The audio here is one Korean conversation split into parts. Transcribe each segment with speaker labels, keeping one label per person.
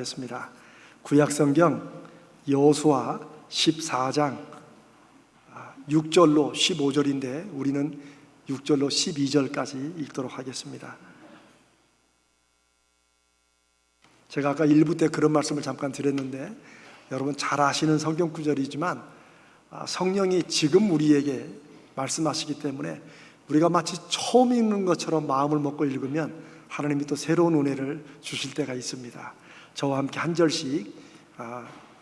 Speaker 1: 습니다. 구약성경 여호수아 14장 6절로 15절인데 우리는 6절로 12절까지 읽도록 하겠습니다. 제가 아까 1부 때 그런 말씀을 잠깐 드렸는데 여러분 잘 아시는 성경 구절이지만 성령이 지금 우리에게 말씀하시기 때문에 우리가 마치 처음 읽는 것처럼 마음을 먹고 읽으면 하나님이 또 새로운 은혜를 주실 때가 있습니다. 저와 함께 한 절씩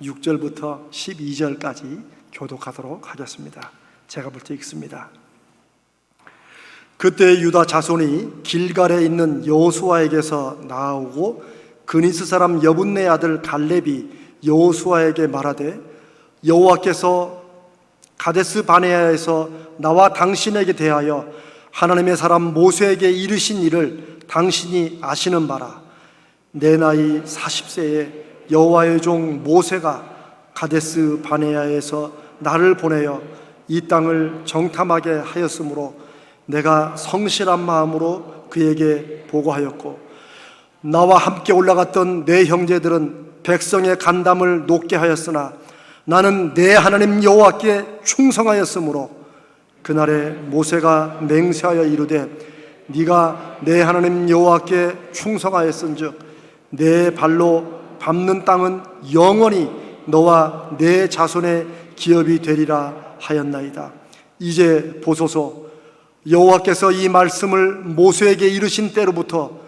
Speaker 1: 6절부터 12절까지 교독하도록 하겠습니다. 제가 먼저 읽습니다. 그때 유다 자손이 길갈에 있는 여호수아에게서 나아오고 그니스 사람 여분네 아들 갈렙이 여호수아에게 말하되 여호와께서 가데스 바네아에서 나와 당신에게 대하여 하나님의 사람 모세에게 이르신 일을 당신이 아시는 바라. 내 나이 40세에 여호와의 종 모세가 가데스 바네아에서 나를 보내어 이 땅을 정탐하게 하였으므로 내가 성실한 마음으로 그에게 보고하였고 나와 함께 올라갔던 내 형제들은 백성의 간담을 높게 하였으나 나는 내 하나님 여호와께 충성하였으므로 그날에 모세가 맹세하여 이르되 네가 내 하나님 여호와께 충성하였은즉 내 발로 밟는 땅은 영원히 너와 내 자손의 기업이 되리라 하였나이다. 이제 보소서, 여호와께서 이 말씀을 모세에게 이르신 때로부터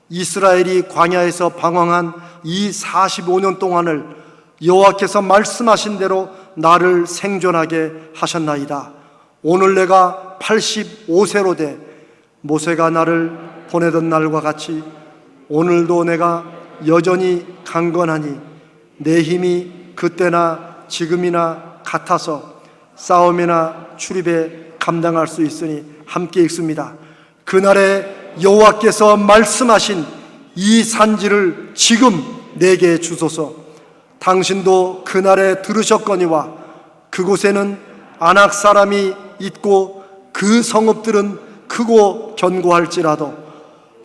Speaker 1: 이스라엘이 광야에서 방황한 이 45년 동안을 여호와께서 말씀하신 대로 나를 생존하게 하셨나이다. 오늘 내가 85세로 돼 모세가 나를 보내던 날과 같이 오늘도 내가 여전히 강건하니 내 힘이 그때나 지금이나 같아서 싸움이나 출입에 감당할 수 있으니 함께 읽습니다. 그날에 여호와께서 말씀하신 이 산지를 지금 내게 주소서. 당신도 그날에 들으셨거니와 그곳에는 아낙 사람이 있고 그 성읍들은 크고 견고할지라도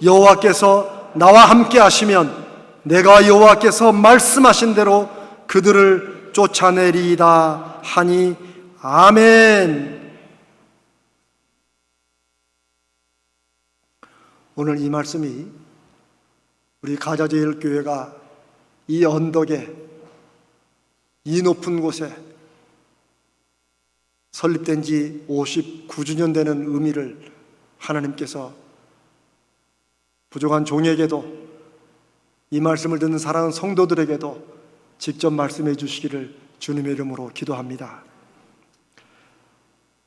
Speaker 1: 여호와께서 나와 함께 하시면 내가 여호와께서 말씀하신 대로 그들을 쫓아내리이다 하니 아멘. 오늘 이 말씀이 우리 가자제일교회가 이 언덕에 이 높은 곳에 설립된 지 59주년 되는 의미를 하나님께서 부족한 종에게도 이 말씀을 듣는 사랑하는 성도들에게도 직접 말씀해 주시기를 주님의 이름으로 기도합니다.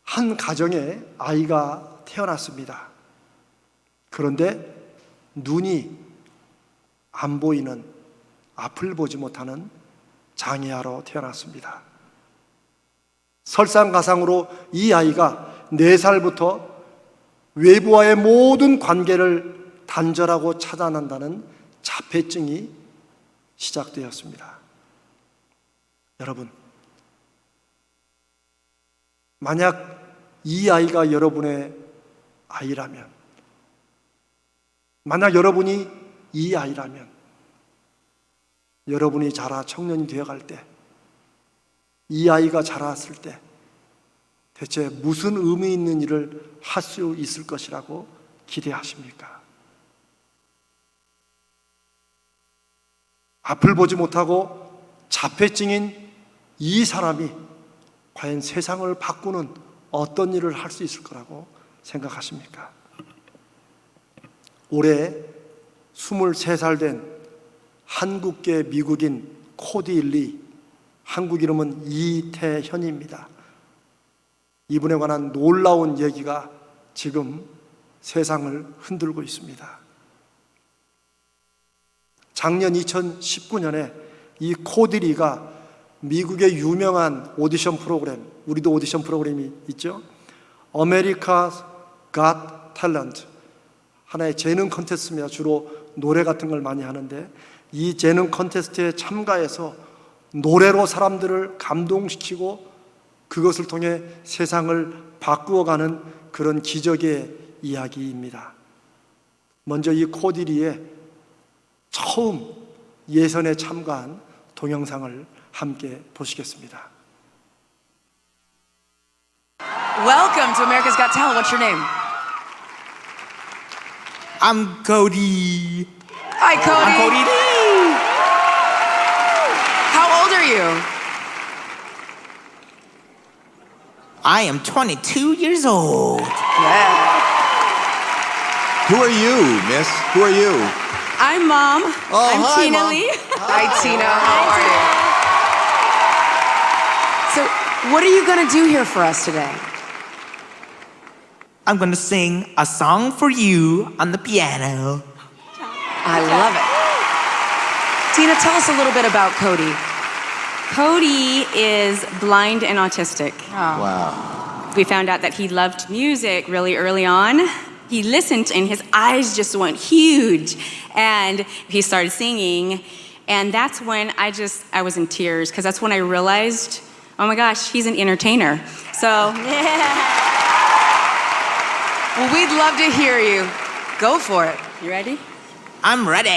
Speaker 1: 한 가정에 아이가 태어났습니다. 그런데 눈이 안 보이는, 앞을 보지 못하는 장애아로 태어났습니다. 설상가상으로 이 아이가 4살부터 외부와의 모든 관계를 단절하고 차단한다는 자폐증이 시작되었습니다. 여러분, 만약 이 아이가 여러분의 아이라면, 만약 여러분이 이 아이라면, 여러분이 자라 청년이 되어갈 때, 이 아이가 자랐을 때 대체 무슨 의미 있는 일을 할 수 있을 것이라고 기대하십니까? 앞을 보지 못하고 자폐증인 이 사람이 과연 세상을 바꾸는 어떤 일을 할 수 있을 거라고 생각하십니까? 올해 23살 된 한국계 미국인 코디 리, 한국 이름은 이태현입니다. 이분에 관한 놀라운 얘기가 지금 세상을 흔들고 있습니다. 작년 2019년에 이 코디 리가 미국의 유명한 오디션 프로그램, 우리도 오디션 프로그램이 있죠. America's Got Talent, 하나의 재능 컨테스트입니다. 주로 노래 같은 걸 많이 하는데 이 재능 컨테스트에 참가해서 노래로 사람들을 감동시키고 그것을 통해 세상을 바꾸어가는 그런 기적의 이야기입니다. 먼저 이 코디 리의 처음 예선에 참가한 동영상을 함께 보시겠습니다.
Speaker 2: Welcome to America's Got Talent. What's your name?
Speaker 3: I'm Cody.
Speaker 2: Hi, Cody.
Speaker 3: I'm Cody Lee.
Speaker 2: How old are you?
Speaker 3: I am 22 years old.
Speaker 2: Yeah.
Speaker 4: Who are you, miss? Who are you?
Speaker 5: I'm Mom.
Speaker 4: Oh,
Speaker 5: I'm
Speaker 4: hi,
Speaker 5: Tina
Speaker 4: Mom.
Speaker 5: Lee.
Speaker 2: Hi, Tina. How are you? So, what are you going to do here for us today?
Speaker 3: I'm gonna sing a song for you on the piano.
Speaker 2: I love it. Tina, tell us a little bit about Cody.
Speaker 5: Cody is blind and autistic.
Speaker 4: Wow.
Speaker 5: We found out that he loved music really early on. He listened and his eyes just went huge. And he started singing. And that's when I was in tears, because that's when I realized, oh my gosh, he's an entertainer. So, yeah.
Speaker 2: Well, we'd love to hear you. Go for it.
Speaker 5: You ready?
Speaker 3: I'm ready.
Speaker 5: Go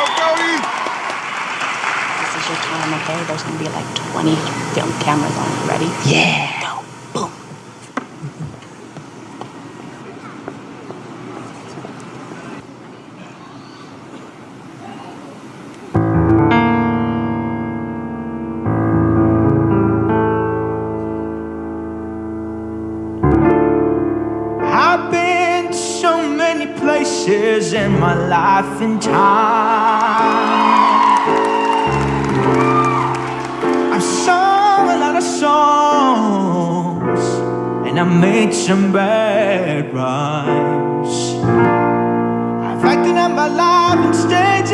Speaker 5: on, Cody. This is your time, okay? There's gonna be like 20 film cameras on you. Ready?
Speaker 3: Yeah.
Speaker 5: Go. Boom.
Speaker 3: I've been to so many places in my life and time. I've sung a lot of songs and I made some bad rhymes. I've acted out my life on stages,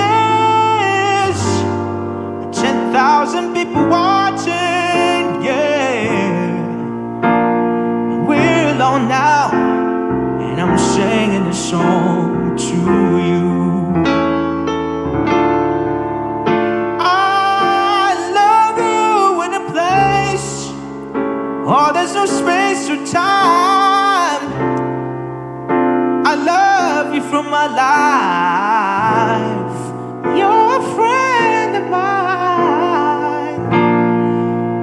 Speaker 3: 10,000 people watching, yeah. We're alone now, and I'm singing this song to you. I love you in a place, oh, there's no space or time. I love you from my life. You're a friend of mine.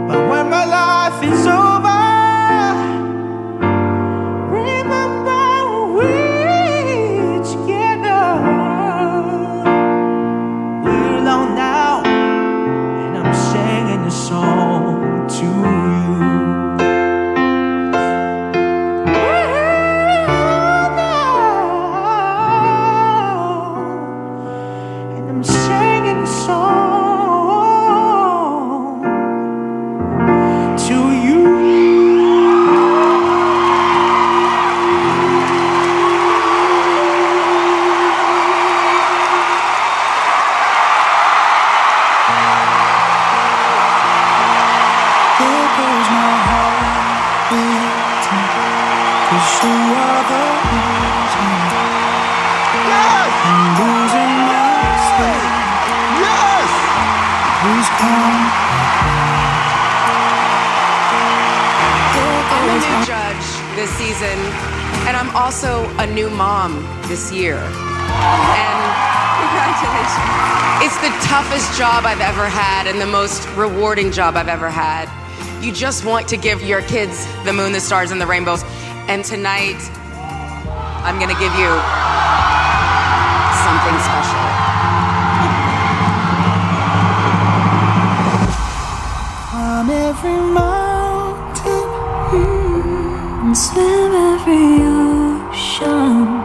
Speaker 3: But when my life is over, remember we're together. We're alone now, and I'm singing this song to you. And I'm singing a song to you. There goes my heart beating, 'cause you are the reason I'm losing my sleep.
Speaker 4: Yes!
Speaker 3: Please come.
Speaker 2: I'm a new judge this season, and I'm also a new mom this year. And
Speaker 5: Congratulations.
Speaker 2: it's the toughest job I've ever had and the most rewarding job I've ever had. You just want to give your kids the moon, the stars, and the rainbows. And tonight, I'm gonna give you something special.
Speaker 6: Climb every mountain and swim every ocean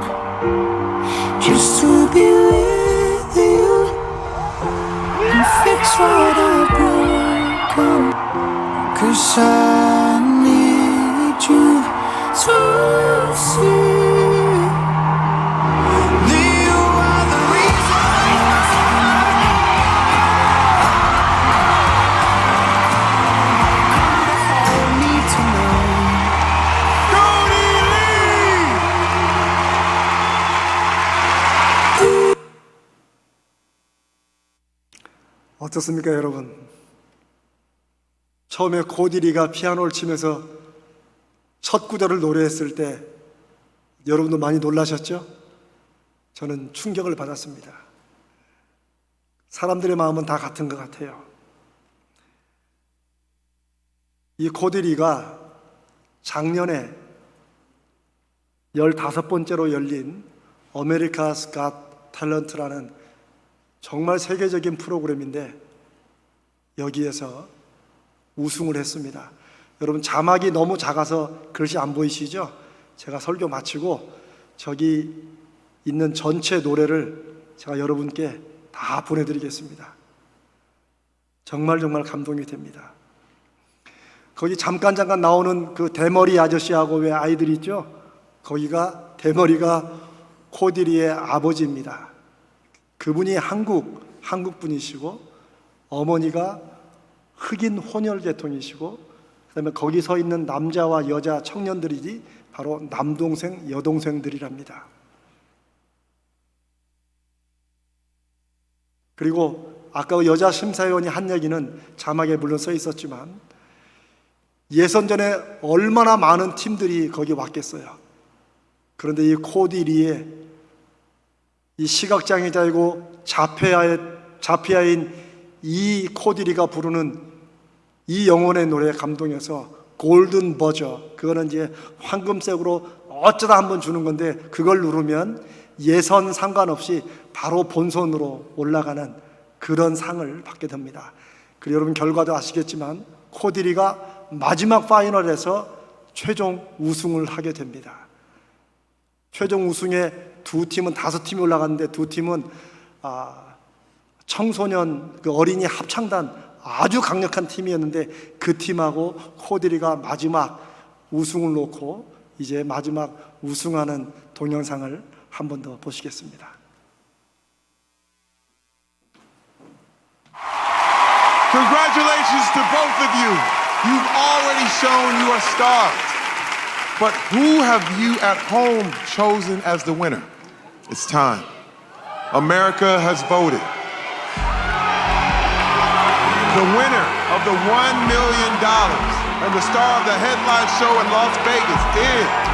Speaker 6: just to be with you and fix what I've broken. 'Cause I need you to see that you are the reason. Hold me tonight.
Speaker 4: Cody Lee!
Speaker 1: 어떻습니까, 여러분? 처음에 코디리가 피아노를 치면서 첫 구절을 노래했을 때 여러분도 많이 놀라셨죠? 저는 충격을 받았습니다. 사람들의 마음은 다 같은 것 같아요. 이 코디리가 작년에 15번째로 열린 America's Got Talent라는 정말 세계적인 프로그램인데 여기에서 우승을 했습니다. 여러분 자막이 너무 작아서 글씨 안 보이시죠? 제가 설교 마치고 저기 있는 전체 노래를 제가 여러분께 다 보내드리겠습니다. 정말 감동이 됩니다. 거기 잠깐 나오는 그 대머리 아저씨하고 왜 아이들이 있죠? 거기가 대머리가 코디리의 아버지입니다. 그분이 한국 분이시고 어머니가 흑인 혼혈 계통이시고 그다음에 거기 서 있는 남자와 여자 청년들이 바로 남동생, 여동생들이랍니다. 그리고 아까 그 여자 심사위원이 한 얘기는 자막에 물론 써 있었지만 예선전에 얼마나 많은 팀들이 거기 왔겠어요. 그런데 이 코디리의 이 시각장애자이고 자폐아인 이 코디리가 부르는 이 영혼의 노래에 감동해서 골든 버저, 그거는 이제 황금색으로 어쩌다 한번 주는 건데 그걸 누르면 예선 상관없이 바로 본선으로 올라가는 그런 상을 받게 됩니다. 그리고 여러분 결과도 아시겠지만 코디리가 마지막 파이널에서 최종 우승을 하게 됩니다. 최종 우승에 두 팀은 5팀이 올라갔는데 두 팀은 청소년 그 어린이 합창단 아주 강력한 팀이었는데 그 팀하고 코디리가 마지막 우승을 놓고 이제 마지막 우승하는 동영상을 한 번 더 보시겠습니다.
Speaker 7: Congratulations to both of you. You've already shown you are stars. But who have you at home chosen as the winner? It's time. America has voted. The winner of the $1 million and the star of the headline show in Las Vegas is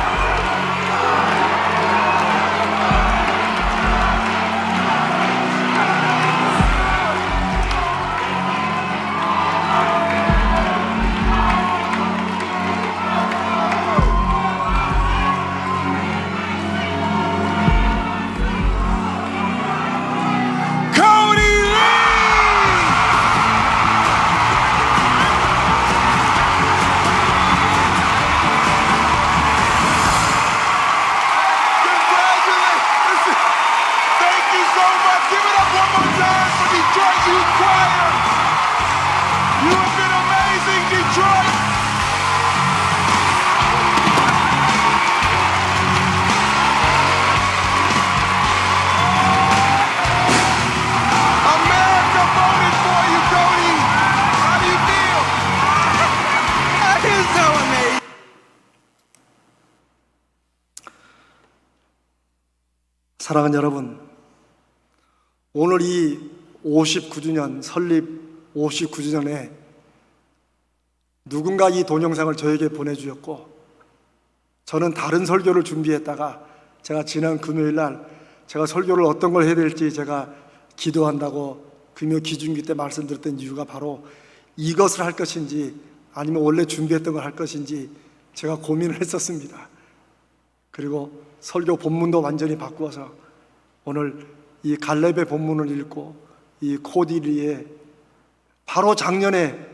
Speaker 1: 사랑하는 여러분, 오늘 이 59주년 설립 59주년에 누군가 이 동영상을 저에게 보내주었고 저는 다른 설교를 준비했다가 제가 지난 금요일 날 제가 설교를 어떤 걸 해야 될지 제가 기도한다고 금요 기중기 때 말씀드렸던 이유가 바로 이것을 할 것인지 아니면 원래 준비했던 걸 할 것인지 제가 고민을 했었습니다. 그리고 설교 본문도 완전히 바꾸어서 오늘 이 갈렙의 본문을 읽고 이 코디리의 바로 작년에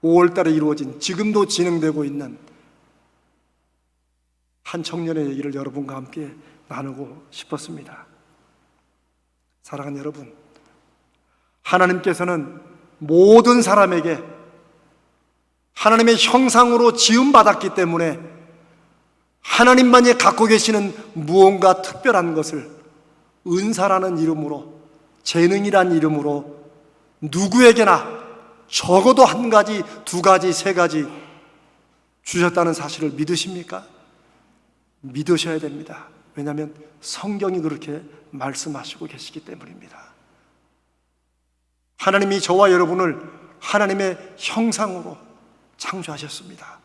Speaker 1: 5월 달에 이루어진 지금도 진행되고 있는 한 청년의 얘기를 여러분과 함께 나누고 싶었습니다. 사랑하는 여러분, 하나님께서는 모든 사람에게 하나님의 형상으로 지음받았기 때문에 하나님만이 갖고 계시는 무언가 특별한 것을 은사라는 이름으로, 재능이란 이름으로 누구에게나 적어도 한 가지, 두 가지, 세 가지 주셨다는 사실을 믿으십니까? 믿으셔야 됩니다. 왜냐하면 성경이 그렇게 말씀하시고 계시기 때문입니다. 하나님이 저와 여러분을 하나님의 형상으로 창조하셨습니다.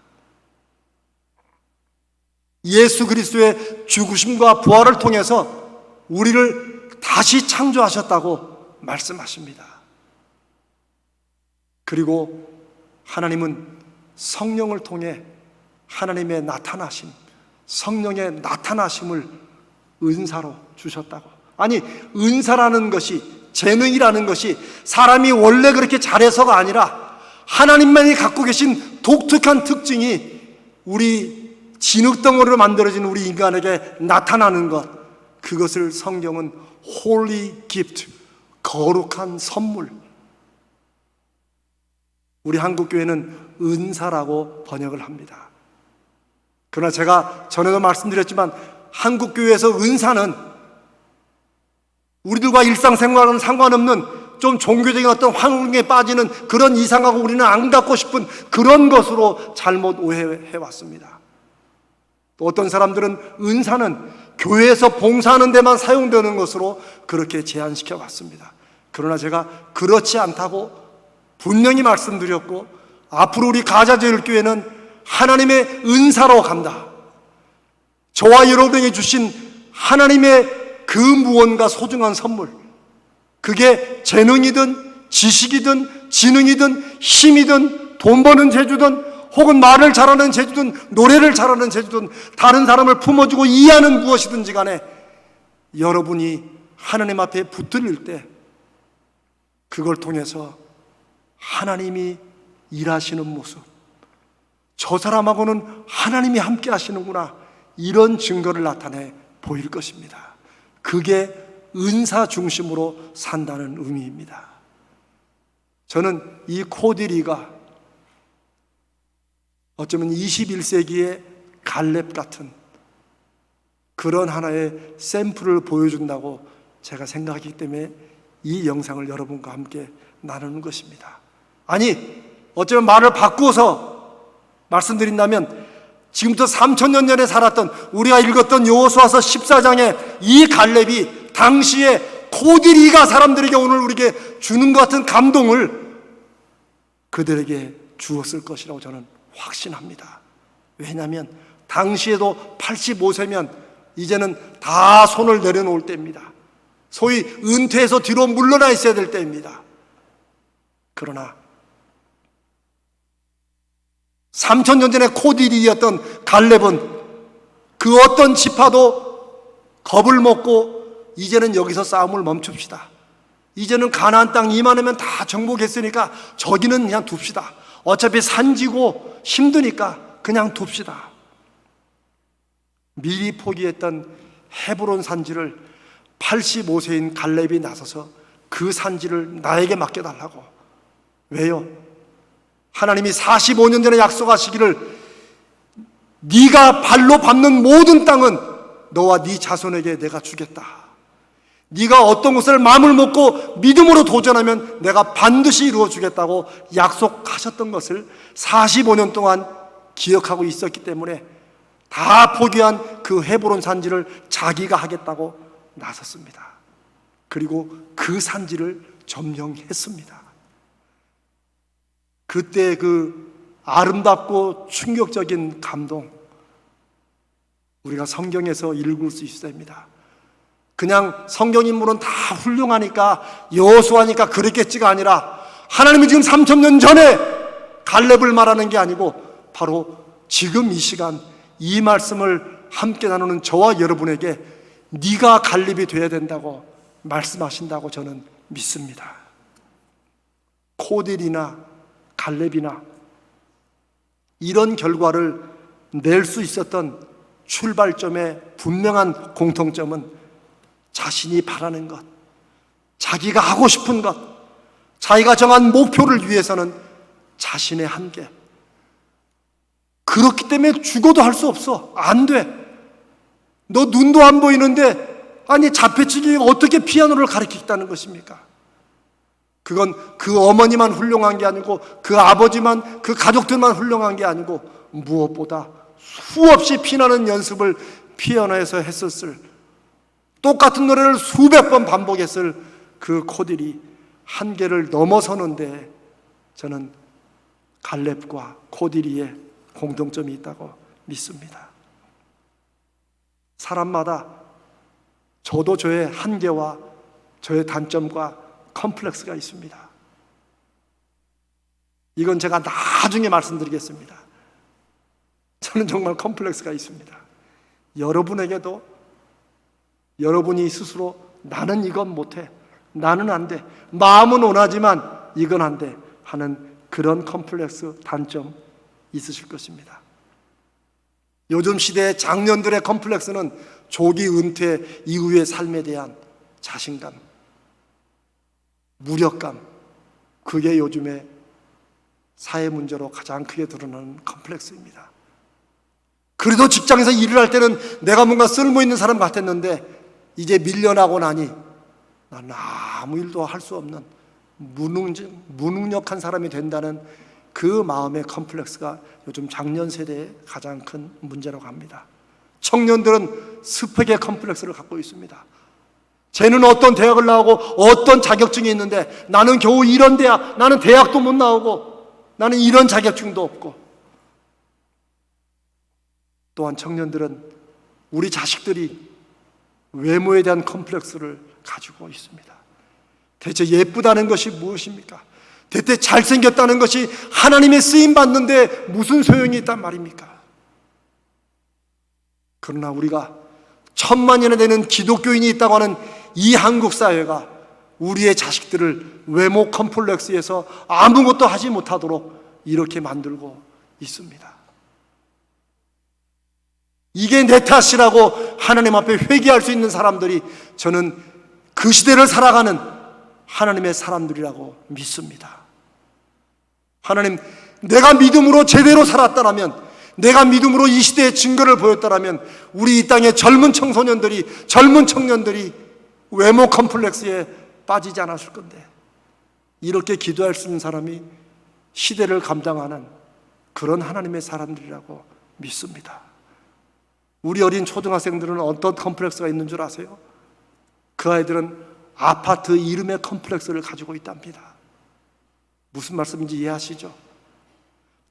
Speaker 1: 예수 그리스도의 죽으심과 부활을 통해서 우리를 다시 창조하셨다고 말씀하십니다. 그리고 하나님은 성령을 통해 하나님의 나타나심, 성령의 나타나심을 은사로 주셨다고. 아니, 은사라는 것이, 재능이라는 것이 사람이 원래 그렇게 잘해서가 아니라 하나님만이 갖고 계신 독특한 특징이 우리 진흙덩어리로 만들어진 우리 인간에게 나타나는 것, 그것을 성경은 Holy Gift, 거룩한 선물, 우리 한국교회는 은사라고 번역을 합니다. 그러나 제가 전에도 말씀드렸지만 한국교회에서 은사는 우리들과 일상생활과는 상관없는 좀 종교적인 어떤 환경에 빠지는 그런 이상하고 우리는 안 갖고 싶은 그런 것으로 잘못 오해해왔습니다. 또 어떤 사람들은 은사는 교회에서 봉사하는 데만 사용되는 것으로 그렇게 제한시켜 왔습니다. 그러나 제가 그렇지 않다고 분명히 말씀드렸고, 앞으로 우리 가자제일교회는 하나님의 은사로 간다. 저와 여러분에게 주신 하나님의 그 무언가 소중한 선물, 그게 재능이든 지식이든 지능이든 힘이든 돈 버는 재주든 혹은 말을 잘하는 재주든 노래를 잘하는 재주든 다른 사람을 품어주고 이해하는 무엇이든지 간에 여러분이 하나님 앞에 붙들릴 때 그걸 통해서 하나님이 일하시는 모습, 저 사람하고는 하나님이 함께 하시는구나, 이런 증거를 나타내 보일 것입니다. 그게 은사 중심으로 산다는 의미입니다. 저는 이 코디리가 어쩌면 21세기의 갈렙 같은 그런 하나의 샘플을 보여준다고 제가 생각하기 때문에 이 영상을 여러분과 함께 나누는 것입니다. 아니, 어쩌면 말을 바꾸어서 말씀드린다면 지금부터 3000년 전에 살았던, 우리가 읽었던 여호수아서 14장의 이 갈렙이 당시에 코디리가 사람들에게 오늘 우리에게 주는 것 같은 감동을 그들에게 주었을 것이라고 저는 확신합니다. 왜냐하면 당시에도 85세면 이제는 다 손을 내려놓을 때입니다. 소위 은퇴해서 뒤로 물러나 있어야 될 때입니다. 그러나 3000년 전에 코디리였던 갈렙은 그 어떤 지파도 겁을 먹고 이제는 여기서 싸움을 멈춥시다. 이제는 가나안 땅 이만하면 다 정복했으니까 저기는 그냥 둡시다. 어차피 산지고 힘드니까 그냥 둡시다. 미리 포기했던 헤브론 산지를 85세인 갈렙이 나서서 그 산지를 나에게 맡겨달라고. 왜요? 하나님이 45년 전에 약속하시기를 네가 발로 밟는 모든 땅은 너와 네 자손에게 내가 주겠다. 네가 어떤 것을 마음을 먹고 믿음으로 도전하면 내가 반드시 이루어 주겠다고 약속하셨던 것을 45년 동안 기억하고 있었기 때문에 다 포기한 그 헤브론 산지를 자기가 하겠다고 나섰습니다. 그리고 그 산지를 점령했습니다. 그때 그 아름답고 충격적인 감동, 우리가 성경에서 읽을 수 있습니다. 그냥 성경 인물은 다 훌륭하니까 여호수아니까 그랬겠지가 아니라 하나님이 지금 3000년 전에 갈렙을 말하는 게 아니고 바로 지금 이 시간 이 말씀을 함께 나누는 저와 여러분에게 네가 갈렙이 되어야 된다고 말씀하신다고 저는 믿습니다. 코딜이나 갈렙이나 이런 결과를 낼 수 있었던 출발점의 분명한 공통점은 자신이 바라는 것, 자기가 하고 싶은 것, 자기가 정한 목표를 위해서는 자신의 한계. 그렇기 때문에 죽어도 할 수 없어. 안 돼. 너 눈도 안 보이는데 아니 자폐치기가 어떻게 피아노를 가르치겠다는 것입니까? 그건 그 어머니만 훌륭한 게 아니고 그 아버지만, 그 가족들만 훌륭한 게 아니고 무엇보다 수없이 피나는 연습을 피아노에서 했었을, 똑같은 노래를 수백 번 반복했을 그 코딜이 한계를 넘어서는데 저는 갈렙과 코디리의 공통점이 있다고 믿습니다. 사람마다 저도 저의 한계와 저의 단점과 컴플렉스가 있습니다. 이건 제가 나중에 말씀드리겠습니다. 저는 정말 컴플렉스가 있습니다. 여러분에게도 여러분이 스스로 나는 이건 못해, 나는 안 돼, 마음은 원하지만 이건 안 돼 하는 그런 컴플렉스, 단점 있으실 것입니다. 요즘 시대의 장년들의 컴플렉스는 조기 은퇴 이후의 삶에 대한 자신감, 무력감, 그게 요즘의 사회 문제로 가장 크게 드러나는 컴플렉스입니다. 그래도 직장에서 일을 할 때는 내가 뭔가 쓸모 있는 사람 같았는데 이제 밀려나고 나니 나는 아무 일도 할 수 없는 무능력한 사람이 된다는 그 마음의 컴플렉스가 요즘 장년 세대의 가장 큰 문제라고 합니다. 청년들은 스펙의 컴플렉스를 갖고 있습니다. 쟤는 어떤 대학을 나오고 어떤 자격증이 있는데 나는 겨우 이런 대학, 나는 대학도 못 나오고 나는 이런 자격증도 없고. 또한 청년들은 우리 자식들이 외모에 대한 컴플렉스를 가지고 있습니다. 대체 예쁘다는 것이 무엇입니까? 대체 잘생겼다는 것이 하나님의 쓰임 받는데 무슨 소용이 있단 말입니까? 그러나 우리가 1000만이나 되는 기독교인이 있다고 하는 이 한국 사회가 우리의 자식들을 외모 컴플렉스에서 아무것도 하지 못하도록 이렇게 만들고 있습니다. 이게 내 탓이라고 하나님 앞에 회개할 수 있는 사람들이 저는 그 시대를 살아가는 하나님의 사람들이라고 믿습니다. 하나님, 내가 믿음으로 제대로 살았다라면, 내가 믿음으로 이 시대의 증거를 보였다라면 우리 이 땅의 젊은 청소년들이, 젊은 청년들이 외모 컴플렉스에 빠지지 않았을 건데, 이렇게 기도할 수 있는 사람이 시대를 감당하는 그런 하나님의 사람들이라고 믿습니다. 우리 어린 초등학생들은 어떤 컴플렉스가 있는 줄 아세요? 그 아이들은 아파트 이름의 컴플렉스를 가지고 있답니다. 무슨 말씀인지 이해하시죠?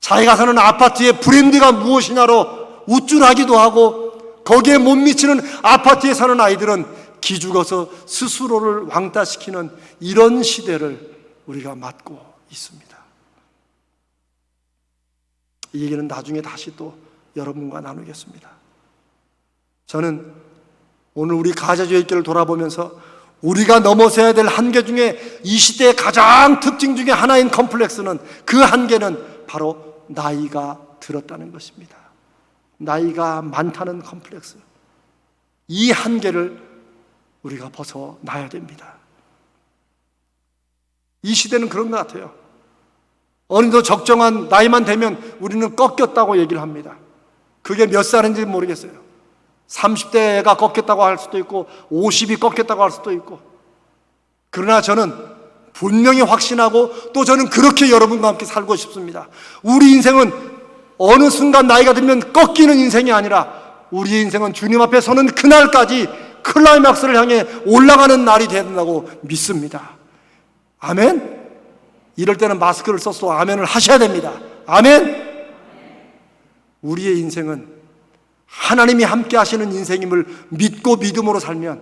Speaker 1: 자기가 사는 아파트의 브랜드가 무엇이냐로 우쭐하기도 하고, 거기에 못 미치는 아파트에 사는 아이들은 기죽어서 스스로를 왕따시키는 이런 시대를 우리가 맞고 있습니다. 이 얘기는 나중에 다시 또 여러분과 나누겠습니다. 저는 오늘 우리 가자주의교를 돌아보면서 우리가 넘어서야 될 한계 중에 이 시대의 가장 특징 중에 하나인 컴플렉스는, 그 한계는 바로 나이가 들었다는 것입니다. 나이가 많다는 컴플렉스, 이 한계를 우리가 벗어나야 됩니다. 이 시대는 그런 것 같아요. 어느덧 적정한 나이만 되면 우리는 꺾였다고 얘기를 합니다. 그게 몇 살인지 모르겠어요. 30대가 꺾였다고 할 수도 있고 50이 꺾였다고 할 수도 있고. 그러나 저는 분명히 확신하고, 또 저는 그렇게 여러분과 함께 살고 싶습니다. 우리 인생은 어느 순간 나이가 들면 꺾이는 인생이 아니라 우리의 인생은 주님 앞에 서는 그날까지 클라이막스를 향해 올라가는 날이 된다고 믿습니다. 아멘? 이럴 때는 마스크를 써서 아멘을 하셔야 됩니다. 아멘? 우리의 인생은 하나님이 함께 하시는 인생임을 믿고 믿음으로 살면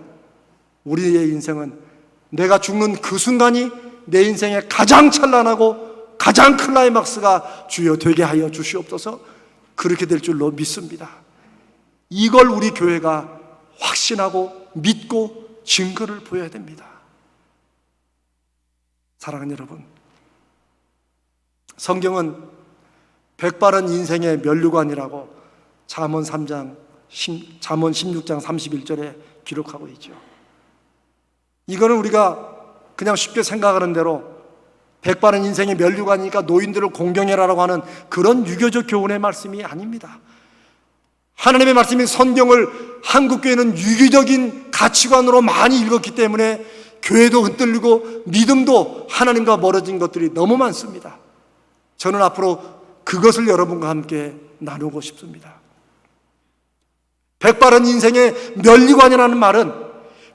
Speaker 1: 우리의 인생은 내가 죽는 그 순간이 내 인생의 가장 찬란하고 가장 클라이막스가 주여 되게 하여 주시옵소서. 그렇게 될 줄로 믿습니다. 이걸 우리 교회가 확신하고 믿고 증거를 보여야 됩니다. 사랑하는 여러분, 성경은 백바른 인생의 면류관이라고 잠언 16장 31절에 기록하고 있죠. 이거는 우리가 그냥 쉽게 생각하는 대로 백바른 인생의 면류관이니까 노인들을 공경해라라고 하는 그런 유교적 교훈의 말씀이 아닙니다. 하나님의 말씀인 성경을 한국교회는 유교적인 가치관으로 많이 읽었기 때문에 교회도 흔들리고 믿음도 하나님과 멀어진 것들이 너무 많습니다. 저는 앞으로 그것을 여러분과 함께 나누고 싶습니다. 백바른 인생의 면류관이라는 말은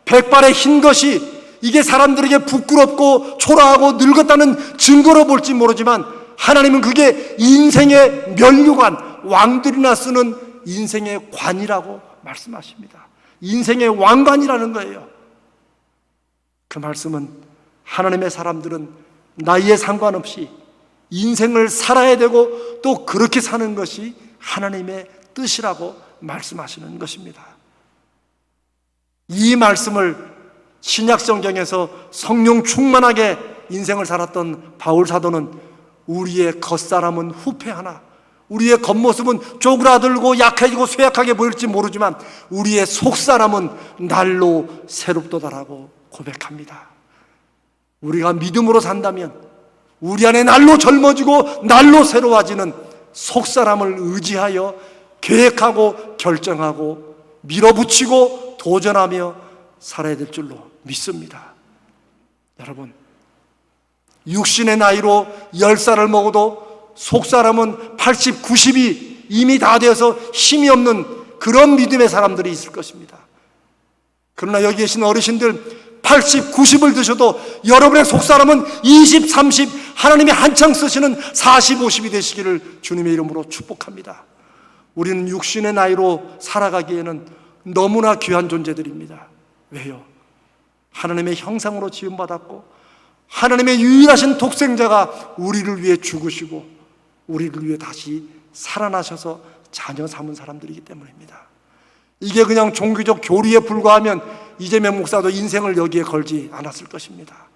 Speaker 1: 백발의 흰 것이 이게 사람들에게 부끄럽고 초라하고 늙었다는 증거로 볼지 모르지만 하나님은 그게 인생의 면류관, 왕들이나 쓰는 인생의 관이라고 말씀하십니다. 인생의 왕관이라는 거예요. 그 말씀은 하나님의 사람들은 나이에 상관없이 인생을 살아야 되고 또 그렇게 사는 것이 하나님의 뜻이라고 말씀하시는 것입니다. 이 말씀을 신약 성경에서 성령 충만하게 인생을 살았던 바울 사도는 우리의 겉사람은 후패하나 우리의 겉모습은 쪼그라들고 약해지고 쇠약하게 보일지 모르지만 우리의 속사람은 날로 새롭도다라고 고백합니다. 우리가 믿음으로 산다면 우리 안에 날로 젊어지고 날로 새로워지는 속사람을 의지하여 계획하고 결정하고 밀어붙이고 도전하며 살아야 될 줄로 믿습니다. 여러분, 육신의 나이로 10살을 먹어도 속사람은 80, 90이 이미 다 되어서 힘이 없는 그런 믿음의 사람들이 있을 것입니다. 그러나 여기 계신 어르신들 80, 90을 드셔도 여러분의 속사람은 20, 30 하나님이 한창 쓰시는 40, 50이 되시기를 주님의 이름으로 축복합니다. 우리는 육신의 나이로 살아가기에는 너무나 귀한 존재들입니다. 왜요? 하나님의 형상으로 지음받았고 하나님의 유일하신 독생자가 우리를 위해 죽으시고 우리를 위해 다시 살아나셔서 자녀 삼은 사람들이기 때문입니다. 이게 그냥 종교적 교리에 불과하면 이재명 목사도 인생을 여기에 걸지 않았을 것입니다.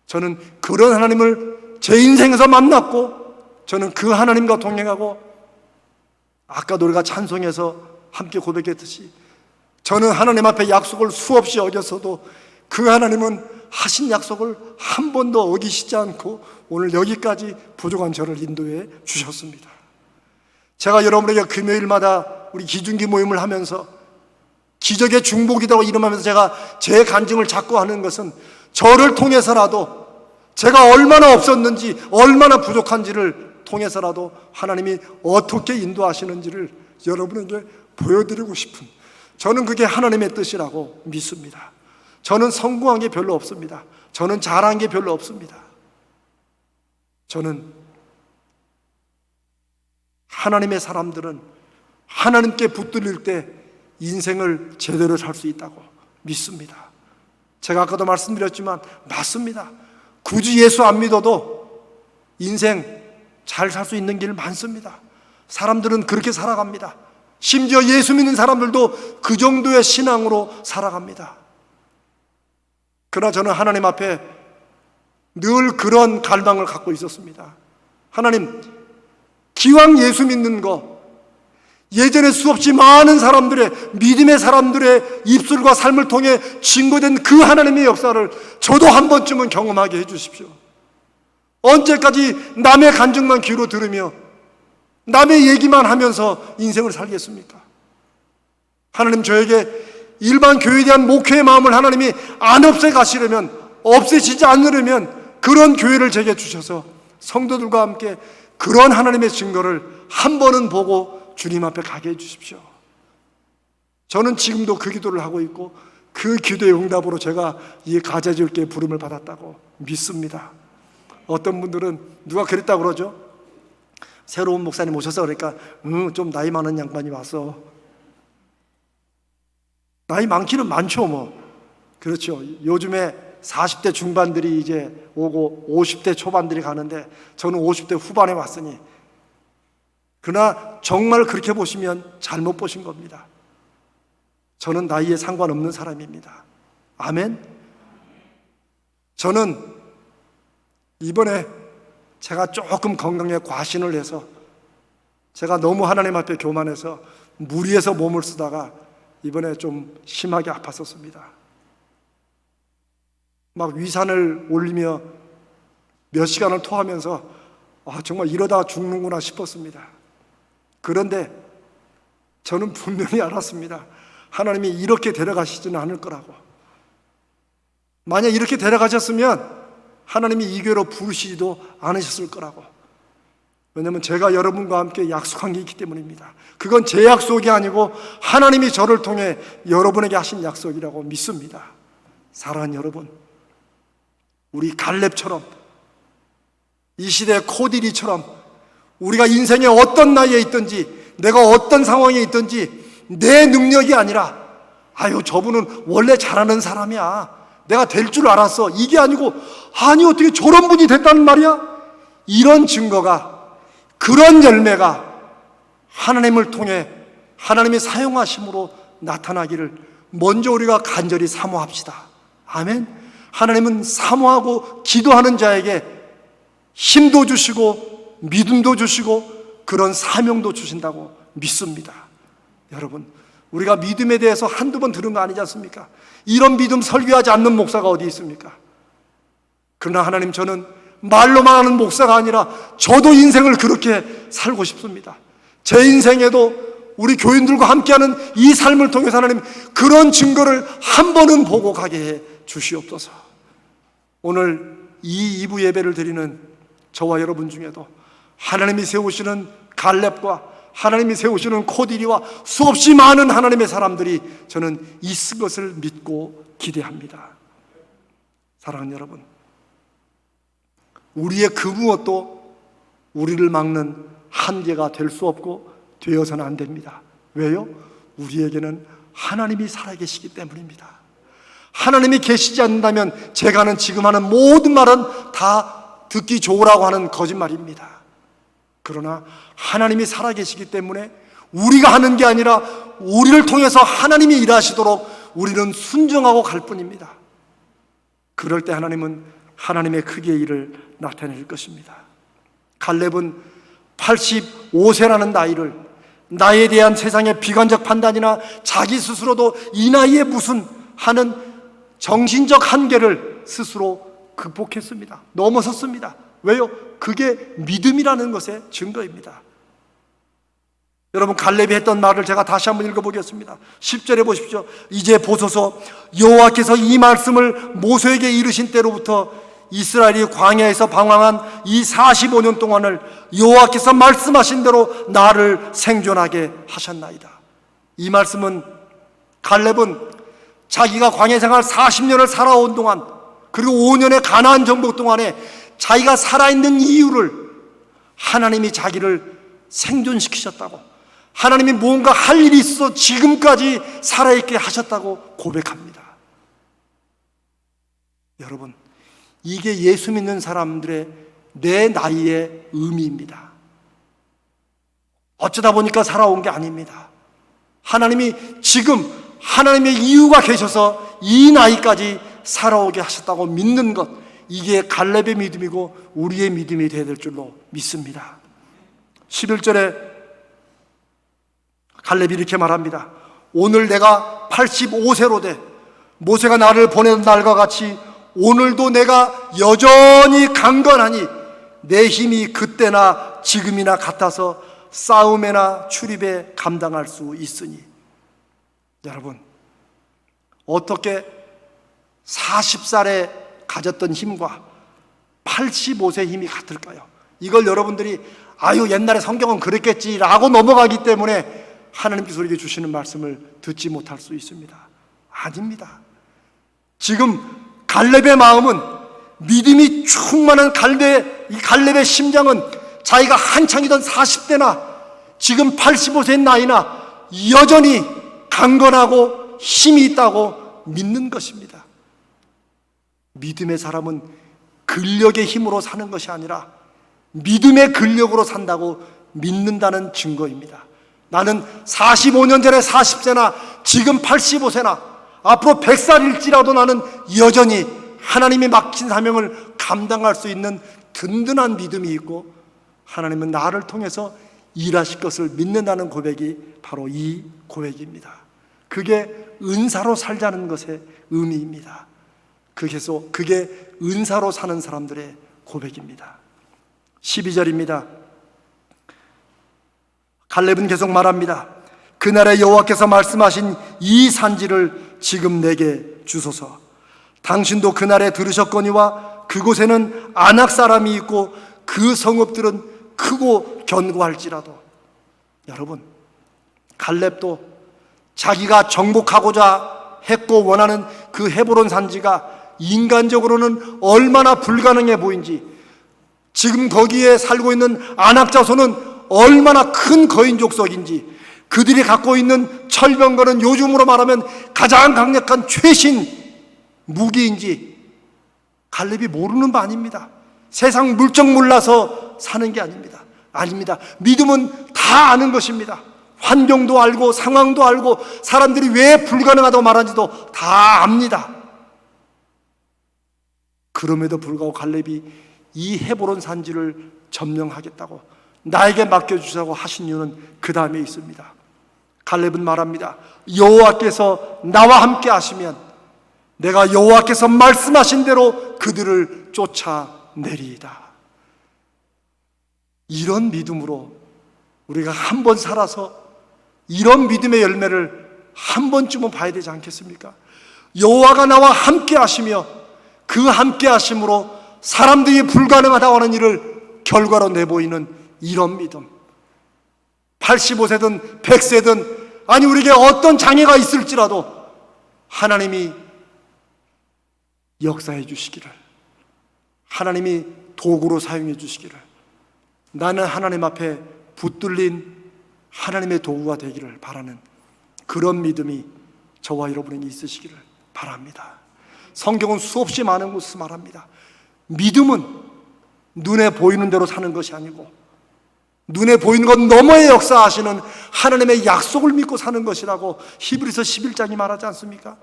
Speaker 1: 저는 그런 하나님을 제 인생에서 만났고 저는 그 하나님과 동행하고 아까도 우리가 찬송에서 함께 고백했듯이 저는 하나님 앞에 약속을 수없이 어겼어도 그 하나님은 하신 약속을 한 번도 어기시지 않고 오늘 여기까지 부족한 저를 인도해 주셨습니다. 제가 여러분에게 금요일마다 우리 기중기 모임을 하면서 기적의 중복이라고 이름하면서 제가 제 간증을 자꾸 하는 것은 저를 통해서라도 제가 얼마나 없었는지 얼마나 부족한지를 통해서라도 하나님이 어떻게 인도하시는지를 여러분에게 보여드리고 싶은, 저는 그게 하나님의 뜻이라고 믿습니다. 저는 성공한 게 별로 없습니다. 저는 잘한 게 별로 없습니다. 저는 하나님의 사람들은 하나님께 붙들릴 때 인생을 제대로 살 수 있다고 믿습니다. 제가 아까도 말씀드렸지만 맞습니다. 굳이 예수 안 믿어도 인생 잘 살 수 있는 길 많습니다. 사람들은 그렇게 살아갑니다. 심지어 예수 믿는 사람들도 그 정도의 신앙으로 살아갑니다. 그러나 저는 하나님 앞에 늘 그런 갈망을 갖고 있었습니다. 하나님, 기왕 예수 믿는 거, 예전에 수없이 많은 사람들의, 믿음의 사람들의 입술과 삶을 통해 증거된 그 하나님의 역사를 저도 한 번쯤은 경험하게 해주십시오. 언제까지 남의 간증만 귀로 들으며 남의 얘기만 하면서 인생을 살겠습니까? 하나님, 저에게 일반 교회에 대한 목회의 마음을 하나님이 안 없애 가시려면, 없애시지 않으려면 그런 교회를 제게 주셔서 성도들과 함께 그런 하나님의 증거를 한 번은 보고 주님 앞에 가게 해주십시오. 저는 지금도 그 기도를 하고 있고 그 기도의 응답으로 제가 이 가자지울교회 부름을 받았다고 믿습니다. 어떤 분들은 누가 그랬다고 그러죠? 새로운 목사님 오셔서 그러니까 좀 나이 많은 양반이 와서, 나이 많기는 많죠 뭐. 그렇죠. 요즘에 40대 중반들이 이제 오고 50대 초반들이 가는데 저는 50대 후반에 왔으니, 그러나 정말 그렇게 보시면 잘못 보신 겁니다. 저는 나이에 상관없는 사람입니다. 아멘. 저는 이번에 제가 조금 건강에 과신을 해서 제가 너무 하나님 앞에 교만해서 무리해서 몸을 쓰다가 이번에 좀 심하게 아팠었습니다. 막 위산을 올리며 몇 시간을 토하면서 정말 이러다 죽는구나 싶었습니다. 그런데 저는 분명히 알았습니다. 하나님이 이렇게 데려가시지는 않을 거라고. 만약 이렇게 데려가셨으면 하나님이 이 교회로 부르시지도 않으셨을 거라고. 왜냐하면 제가 여러분과 함께 약속한 게 있기 때문입니다. 그건 제 약속이 아니고 하나님이 저를 통해 여러분에게 하신 약속이라고 믿습니다. 사랑하는 여러분, 우리 갈렙처럼, 이 시대의 코디리처럼 우리가 인생의 어떤 나이에 있든지, 내가 어떤 상황에 있든지 내 능력이 아니라 아유 저분은 원래 잘하는 사람이야, 내가 될 줄 알았어, 이게 아니고 아니 어떻게 저런 분이 됐다는 말이야? 이런 증거가, 그런 열매가 하나님을 통해 하나님이 사용하심으로 나타나기를 먼저 우리가 간절히 사모합시다. 아멘. 하나님은 사모하고 기도하는 자에게 힘도 주시고 믿음도 주시고 그런 사명도 주신다고 믿습니다. 여러분, 우리가 믿음에 대해서 한두 번 들은 거 아니지 않습니까? 이런 믿음 설교하지 않는 목사가 어디 있습니까? 그러나 하나님, 저는 말로만 하는 목사가 아니라 저도 인생을 그렇게 살고 싶습니다. 제 인생에도 우리 교인들과 함께하는 이 삶을 통해서 하나님 그런 증거를 한 번은 보고 가게 해 주시옵소서. 오늘 이 2부 예배를 드리는 저와 여러분 중에도 하나님이 세우시는 갈렙과 하나님이 세우시는 코디리와 수없이 많은 하나님의 사람들이 저는 있을 것을 믿고 기대합니다. 사랑하는 여러분, 우리의 그 무엇도 우리를 막는 한계가 될 수 없고 되어서는 안 됩니다. 왜요? 우리에게는 하나님이 살아계시기 때문입니다. 하나님이 계시지 않는다면 제가 하는 지금 하는 모든 말은 다 듣기 좋으라고 하는 거짓말입니다. 그러나 하나님이 살아계시기 때문에 우리가 하는 게 아니라 우리를 통해서 하나님이 일하시도록 우리는 순종하고 갈 뿐입니다. 그럴 때 하나님은 하나님의 크기의 일을 나타낼 것입니다. 갈렙은 85세라는 나이를 나이에 대한 세상의 비관적 판단이나 자기 스스로도 이 나이에 무슨 하는 정신적 한계를 스스로 극복했습니다. 넘어섰습니다. 왜요? 그게 믿음이라는 것의 증거입니다. 여러분, 갈렙이 했던 말을 제가 다시 한번 읽어보겠습니다. 10절에 보십시오. 이제 보소서, 여호와께서 이 말씀을 모세에게 이르신 때로부터 이스라엘이 광야에서 방황한 이 45년 동안을 여호와께서 말씀하신 대로 나를 생존하게 하셨나이다. 이 말씀은 갈렙은 자기가 광야 생활 40년을 살아온 동안, 그리고 5년의 가나안 정복 동안에 자기가 살아있는 이유를 하나님이 자기를 생존시키셨다고, 하나님이 뭔가 할 일이 있어 지금까지 살아있게 하셨다고 고백합니다. 여러분, 이게 예수 믿는 사람들의 내 나이의 의미입니다. 어쩌다 보니까 살아온 게 아닙니다. 하나님이 지금 하나님의 이유가 계셔서 이 나이까지 살아오게 하셨다고 믿는 것, 이게 갈렙의 믿음이고 우리의 믿음이 되어야 될 줄로 믿습니다. 11절에 갈렙이 이렇게 말합니다. 오늘 내가 85세로 돼 모세가 나를 보내는 날과 같이 오늘도 내가 여전히 강건하니 내 힘이 그때나 지금이나 같아서 싸움에나 출입에 감당할 수 있으니. 여러분, 어떻게 40살에 가졌던 힘과 85세 힘이 같을까요? 이걸 여러분들이 아유 옛날에 성경은 그랬겠지라고 넘어가기 때문에 하나님께서 우리에게 주시는 말씀을 듣지 못할 수 있습니다. 아닙니다. 지금 갈렙의 마음은, 믿음이 충만한 이 갈렙의 심장은 자기가 한창이던 40대나 지금 85세의 나이나 여전히 강건하고 힘이 있다고 믿는 것입니다. 믿음의 사람은 근력의 힘으로 사는 것이 아니라 믿음의 근력으로 산다고 믿는다는 증거입니다. 나는 45년 전에 40세나 지금 85세나 앞으로 100살일지라도 나는 여전히 하나님이 맡긴 사명을 감당할 수 있는 든든한 믿음이 있고 하나님은 나를 통해서 일하실 것을 믿는다는 고백이 바로 이 고백입니다. 그게 은사로 살자는 것의 의미입니다. 그게 은사로 사는 사람들의 고백입니다. 12절입니다. 갈렙은 계속 말합니다. 그날에 여호와께서 말씀하신 이 산지를 지금 내게 주소서. 당신도 그날에 들으셨거니와 그곳에는 아낙 사람이 있고 그 성읍들은 크고 견고할지라도. 여러분, 갈렙도 자기가 정복하고자 했고 원하는 그 헤브론 산지가 인간적으로는 얼마나 불가능해 보인지, 지금 거기에 살고 있는 아낙 자손은 얼마나 큰 거인 족속인지, 그들이 갖고 있는 철병거는 요즘으로 말하면 가장 강력한 최신 무기인지 갈렙이 모르는 바 아닙니다. 세상 물정 몰라서 사는 게 아닙니다. 아닙니다. 믿음은 다 아는 것입니다. 환경도 알고 상황도 알고 사람들이 왜 불가능하다고 말하는지도 다 압니다. 그럼에도 불구하고 갈렙이 이 헤브론 산지를 점령하겠다고 나에게 맡겨주자고 하신 이유는 그 다음에 있습니다. 갈렙은 말합니다. 여호와께서 나와 함께 하시면 내가 여호와께서 말씀하신 대로 그들을 쫓아내리이다. 이런 믿음으로 우리가 한 번 살아서 이런 믿음의 열매를 한 번쯤은 봐야 되지 않겠습니까? 여호와가 나와 함께 하시며 그 함께 하심으로 사람들이 불가능하다고 하는 일을 결과로 내보이는 이런 믿음. 85세든 100세든 아니 우리에게 어떤 장애가 있을지라도 하나님이 역사해 주시기를, 하나님이 도구로 사용해 주시기를, 나는 하나님 앞에 붙들린 하나님의 도구가 되기를 바라는 그런 믿음이 저와 여러분에게 있으시기를 바랍니다. 성경은 수없이 많은 곳에서 말합니다. 믿음은 눈에 보이는 대로 사는 것이 아니고 눈에 보이는 것 너머에 역사하시는 하나님의 약속을 믿고 사는 것이라고 히브리서 11장이 말하지 않습니까?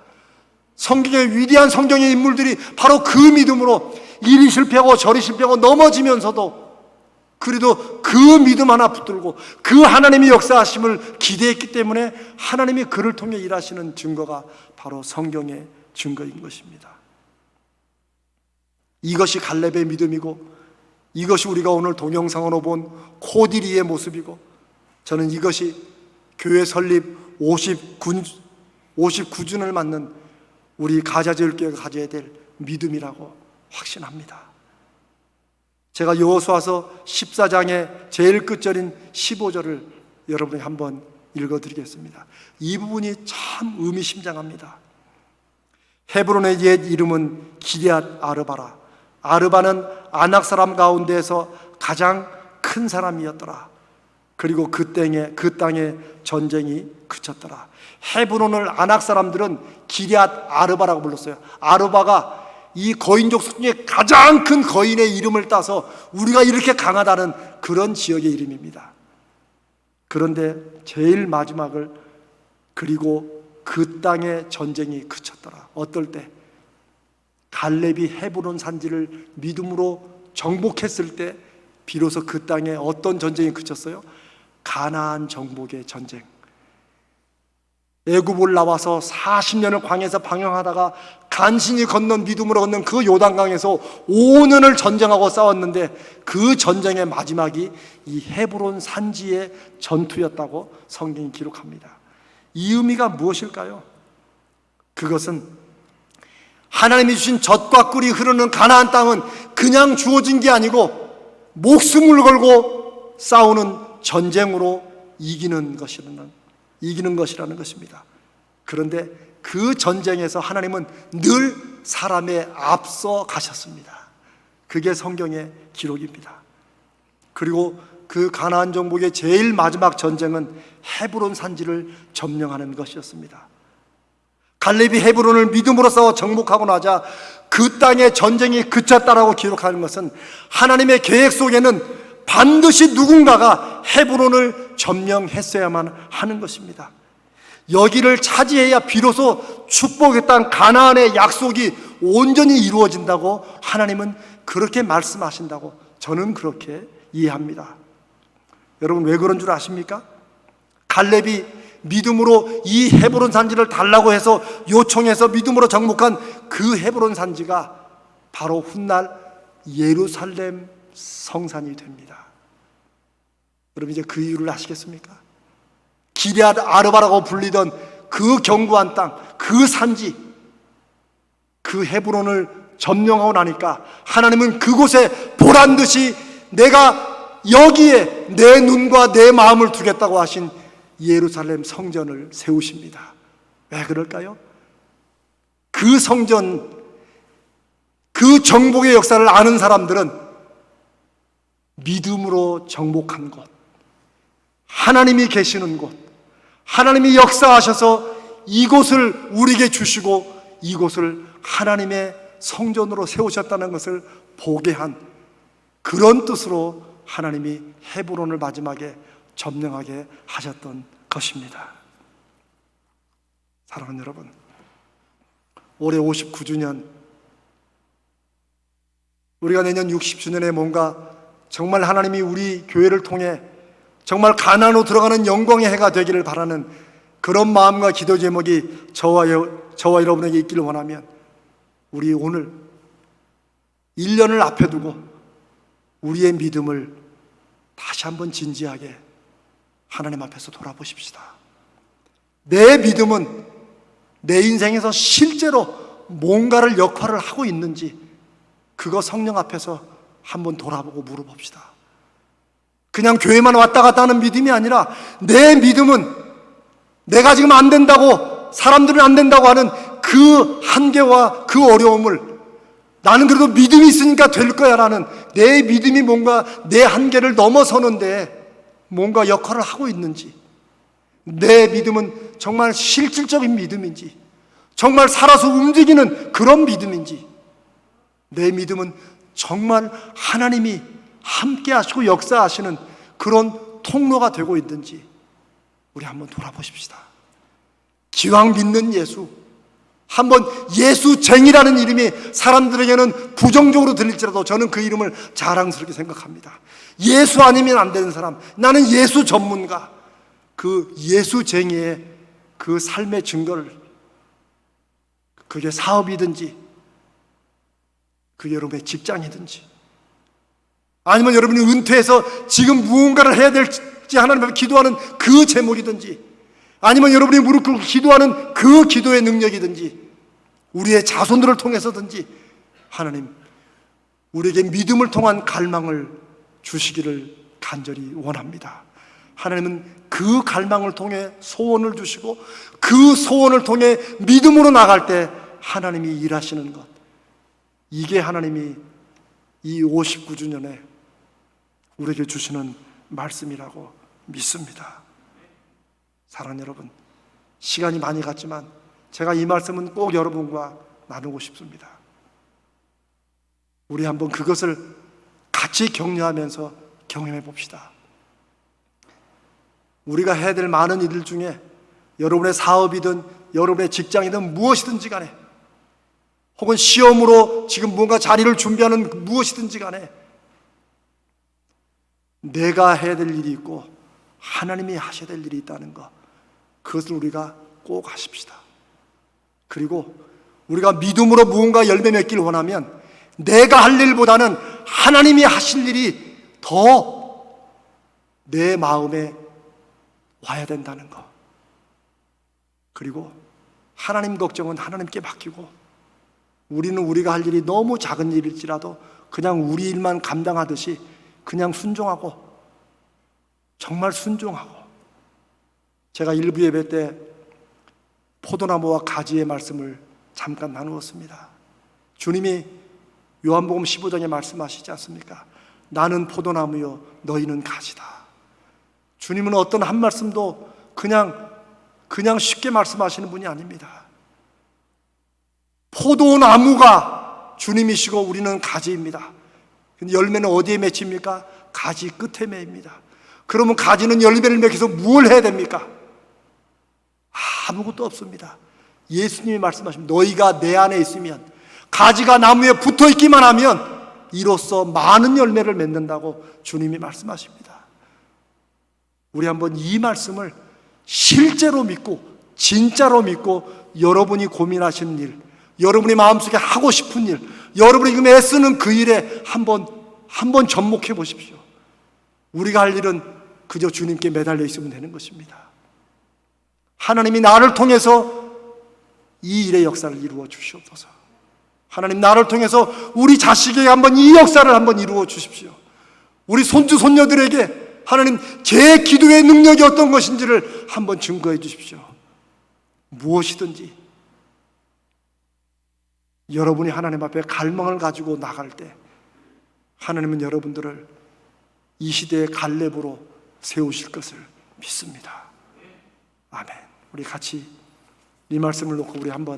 Speaker 1: 성경의 위대한 성경의 인물들이 바로 그 믿음으로 이리 실패하고 저리 실패하고 넘어지면서도 그래도 그 믿음 하나 붙들고 그 하나님의 역사하심을 기대했기 때문에 하나님이 그를 통해 일하시는 증거가 바로 성경의 증거인 것입니다. 이것이 갈렙의 믿음이고 이것이 우리가 오늘 동영상으로 본 코디리의 모습이고, 저는 이것이 교회 설립 59주년을 맞는 우리 가자제일교회가 가져야 될 믿음이라고 확신합니다. 제가 여호수아서 14장의 제일 끝절인 15절을 여러분에게 한번 읽어드리겠습니다. 이 부분이 참 의미심장합니다. 헤브론의 옛 이름은 기럇 아르바라. 아르바는 아낙 사람 가운데에서 가장 큰 사람이었더라. 그리고 그 땅에 전쟁이 그쳤더라. 헤브론을 아낙 사람들은 기럇 아르바라고 불렀어요. 아르바가 이 거인족 중에 가장 큰 거인의 이름을 따서 우리가 이렇게 강하다는 그런 지역의 이름입니다. 그런데 제일 마지막을 그리고 그 땅의 전쟁이 그쳤더라. 어떨 때? 갈렙이 헤브론 산지를 믿음으로 정복했을 때 비로소 그 땅에 어떤 전쟁이 그쳤어요? 가나안 정복의 전쟁. 애굽을 나와서 40년을 광야에서 방황하다가 간신히 건넌 믿음으로 건넌 그 요단강에서 5년을 전쟁하고 싸웠는데 그 전쟁의 마지막이 이 헤브론 산지의 전투였다고 성경이 기록합니다. 이 의미가 무엇일까요? 그것은 하나님이 주신 젖과 꿀이 흐르는 가나안 땅은 그냥 주어진 게 아니고 목숨을 걸고 싸우는 전쟁으로 이기는 것이라는 것입니다. 그런데 그 전쟁에서 하나님은 늘 사람에 앞서 가셨습니다. 그게 성경의 기록입니다. 그리고 그 가나안 정복의 제일 마지막 전쟁은 헤브론 산지를 점령하는 것이었습니다. 갈렙이 헤브론을 믿음으로 싸워 정복하고 나자 그 땅의 전쟁이 그쳤다라고 기록하는 것은 하나님의 계획 속에는 반드시 누군가가 헤브론을 점령했어야만 하는 것입니다. 여기를 차지해야 비로소 축복의 땅 가나안의 약속이 온전히 이루어진다고 하나님은 그렇게 말씀하신다고 저는 그렇게 이해합니다. 여러분 왜 그런 줄 아십니까? 갈렙이 믿음으로 이 헤브론 산지를 달라고 해서 요청해서 믿음으로 정복한 그 헤브론 산지가 바로 훗날 예루살렘 성산이 됩니다. 여러분 이제 그 이유를 아시겠습니까? 기럇 아르바라고 불리던 그 견고한 땅, 그 산지, 그 헤브론을 점령하고 나니까 하나님은 그곳에 보란듯이 내가 여기에 내 눈과 내 마음을 두겠다고 하신 예루살렘 성전을 세우십니다. 왜 그럴까요? 그 성전, 그 정복의 역사를 아는 사람들은 믿음으로 정복한 곳, 하나님이 계시는 곳, 하나님이 역사하셔서 이곳을 우리에게 주시고 이곳을 하나님의 성전으로 세우셨다는 것을 보게 한 그런 뜻으로 하나님이 헤브론을 마지막에 점령하게 하셨던 것입니다. 사랑하는 여러분, 올해 59주년, 우리가 내년 60주년에 뭔가 정말 하나님이 우리 교회를 통해 정말 가나안으로 들어가는 영광의 해가 되기를 바라는 그런 마음과 기도 제목이 저와 여러분에게 있기를 원하면 우리 오늘 1년을 앞에 두고 우리의 믿음을 다시 한번 진지하게 하나님 앞에서 돌아보십시다. 내 믿음은 내 인생에서 실제로 뭔가를 역할을 하고 있는지 그거 성령 앞에서 한번 돌아보고 물어봅시다. 그냥 교회만 왔다 갔다 하는 믿음이 아니라 내 믿음은 내가 지금 안 된다고, 사람들은 안 된다고 하는 그 한계와 그 어려움을 나는 그래도 믿음이 있으니까 될 거야 라는 내 믿음이 뭔가 내 한계를 넘어서는데 뭔가 역할을 하고 있는지, 내 믿음은 정말 실질적인 믿음인지, 정말 살아서 움직이는 그런 믿음인지, 내 믿음은 정말 하나님이 함께 하시고 역사하시는 그런 통로가 되고 있는지 우리 한번 돌아보십시다. 기왕 믿는 예수, 한번 예수쟁이라는 이름이 사람들에게는 부정적으로 들릴지라도 저는 그 이름을 자랑스럽게 생각합니다. 예수 아니면 안 되는 사람, 나는 예수 전문가, 그 예수쟁이의 그 삶의 증거를, 그게 사업이든지 그게 여러분의 직장이든지 아니면 여러분이 은퇴해서 지금 무언가를 해야 될지 하나님 앞에 기도하는 그 제목이든지 아니면 여러분이 무릎 꿇고 기도하는 그 기도의 능력이든지 우리의 자손들을 통해서든지 하나님 우리에게 믿음을 통한 갈망을 주시기를 간절히 원합니다. 하나님은 그 갈망을 통해 소원을 주시고 그 소원을 통해 믿음으로 나갈 때 하나님이 일하시는 것, 이게 하나님이 이 59주년에 우리에게 주시는 말씀이라고 믿습니다. 사랑하는 여러분, 시간이 많이 갔지만 제가 이 말씀은 꼭 여러분과 나누고 싶습니다. 우리 한번 그것을 같이 격려하면서 경험해 봅시다. 우리가 해야 될 많은 일들 중에 여러분의 사업이든 여러분의 직장이든 무엇이든지 간에 혹은 시험으로 지금 뭔가 자리를 준비하는 무엇이든지 간에 내가 해야 될 일이 있고 하나님이 하셔야 될 일이 있다는 것, 그것을 우리가 꼭 하십시다. 그리고 우리가 믿음으로 무언가 열매 맺기를 원하면 내가 할 일보다는 하나님이 하실 일이 더 내 마음에 와야 된다는 것, 그리고 하나님 걱정은 하나님께 맡기고 우리는 우리가 할 일이 너무 작은 일일지라도 그냥 우리 일만 감당하듯이 그냥 순종하고, 정말 순종하고. 제가 일부 예배 때 포도나무와 가지의 말씀을 잠깐 나누었습니다. 주님이 요한복음 15장에 말씀하시지 않습니까? 나는 포도나무요 너희는 가지다. 주님은 어떤 한 말씀도 그냥 쉽게 말씀하시는 분이 아닙니다. 포도나무가 주님이시고 우리는 가지입니다. 근데 열매는 어디에 맺힙니까? 가지 끝에 맺습니다. 그러면 가지는 열매를 맺기 위해서 무엇을 해야 됩니까? 아무것도 없습니다. 예수님이 말씀하십니다. 너희가 내 안에 있으면, 가지가 나무에 붙어 있기만 하면 이로써 많은 열매를 맺는다고 주님이 말씀하십니다. 우리 한번 이 말씀을 실제로 믿고 진짜로 믿고 여러분이 고민하시는 일, 여러분이 마음속에 하고 싶은 일, 여러분이 지금 애쓰는 그 일에 한번 접목해 보십시오. 우리가 할 일은 그저 주님께 매달려 있으면 되는 것입니다. 하나님이 나를 통해서 이 일의 역사를 이루어 주시옵소서. 하나님, 나를 통해서 우리 자식에게 한번 이 역사를 한번 이루어 주십시오. 우리 손주 손녀들에게 하나님 제 기도의 능력이 어떤 것인지를 한번 증거해 주십시오. 무엇이든지 여러분이 하나님 앞에 갈망을 가지고 나갈 때 하나님은 여러분들을 이 시대의 갈렙으로 세우실 것을 믿습니다. 아멘. 우리 같이 이 말씀을 놓고 우리 한번